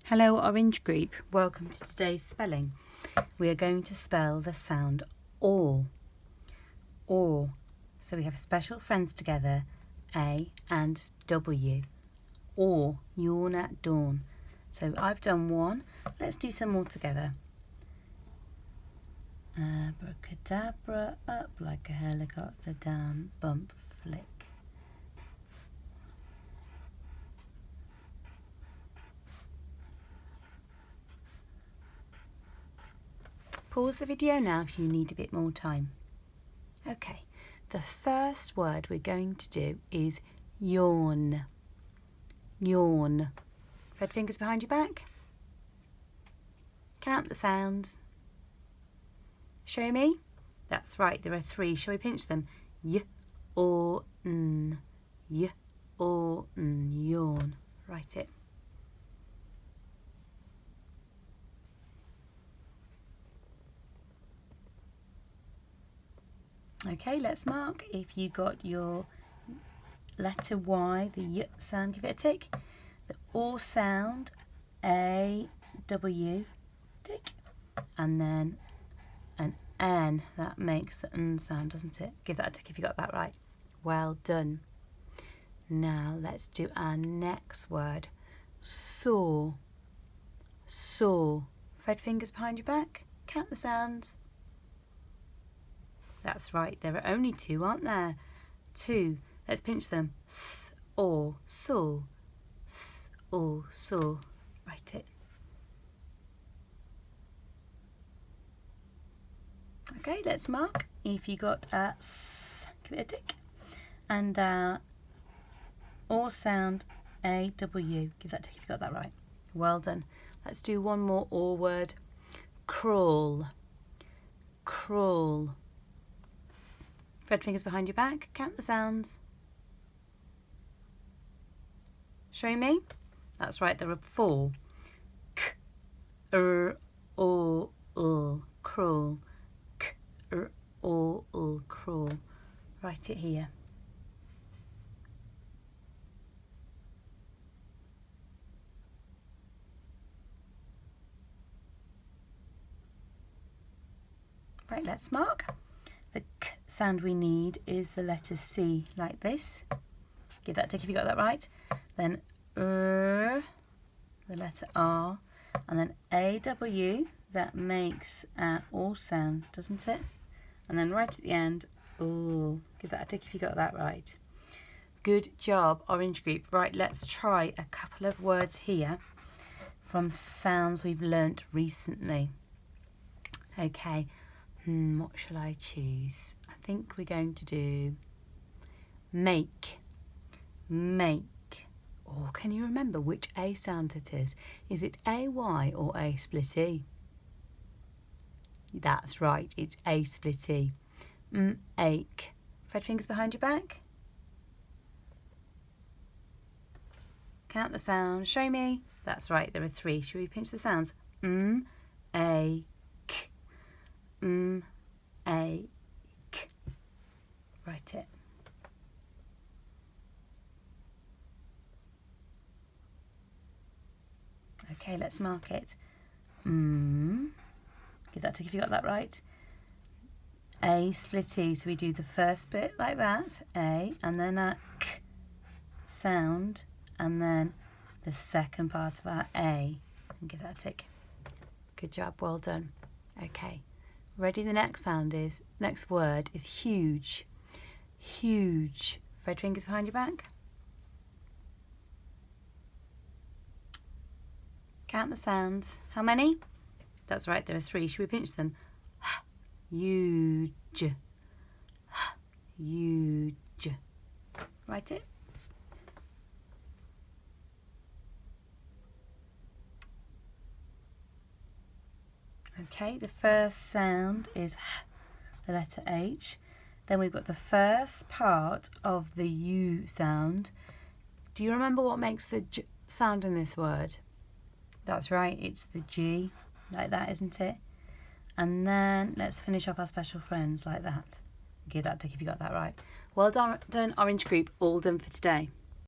Hello Orange Group, welcome to today's spelling. We are going to spell the sound or. So we have special friends together, A and W. Or, yawn at dawn. So I've done one, let's do some more together. Abracadabra, up like a helicopter, down, bump, flick. Pause the video now if you need a bit more time. Okay, the first word we're going to do is yawn. Yawn. Red fingers behind your back. Count the sounds. Show me. That's right, there are 3. Shall we pinch them? Y, or, n. Y, or, n. Yawn. Write it. Okay, let's mark. If you got your letter Y, the Y sound, give it a tick. The O sound, A, W, tick. And then an N, that makes the N sound, doesn't it? Give that a tick if you got that right. Well done. Now let's do our next word. Saw. Saw. Red fingers behind your back. Count the sounds. That's right, there are only 2, aren't there? 2. Let's pinch them. S, or, saw. S, or, saw. Write it. Okay, let's mark. If you got a S, give it a tick. And or sound, A, W. Give that a tick if you got that right. Well done. Let's do one more or word. Crawl. Crawl. Red fingers behind your back. Count the sounds. Show me. That's right, there are 4. K, or, crawl. K, or, crawl. Write it here. Right, let's mark. The K sound we need is the letter C, like this. Give that a tick if you got that right. Then the letter R, and then AW, that makes our O sound, doesn't it? And then right at the end, O. Give that a tick if you got that right. Good job, Orange Group. Right, let's try a couple of words here from sounds we've learnt recently. Okay. What shall I choose? I think we're going to do make. Make. Or can you remember which A sound it is? Is it AY or A split E? That's right, it's A split E. Ache. Red fingers behind your back. Count the sound. Show me. That's right, there are 3. Should we pinch the sounds? A. Ache. Write it. Okay, let's mark it. Give that a tick if you got that right. A split E, so we do the first bit like that, A, and then a K sound, and then the second part of our A, and give that a tick. Good job, well done. Okay. Ready? The next word is huge. Huge. Red fingers behind your back. Count the sounds. How many? That's right, there are 3. Should we pinch them? Huge. Huge. Write it. Okay, the first sound is the letter H. Then we've got the first part of the U sound. Do you remember what makes the J sound in this word? That's right, it's the G, like that, isn't it? And then let's finish off our special friends like that. Give that a tick if you got that right. Well done, Orange Group, all done for today.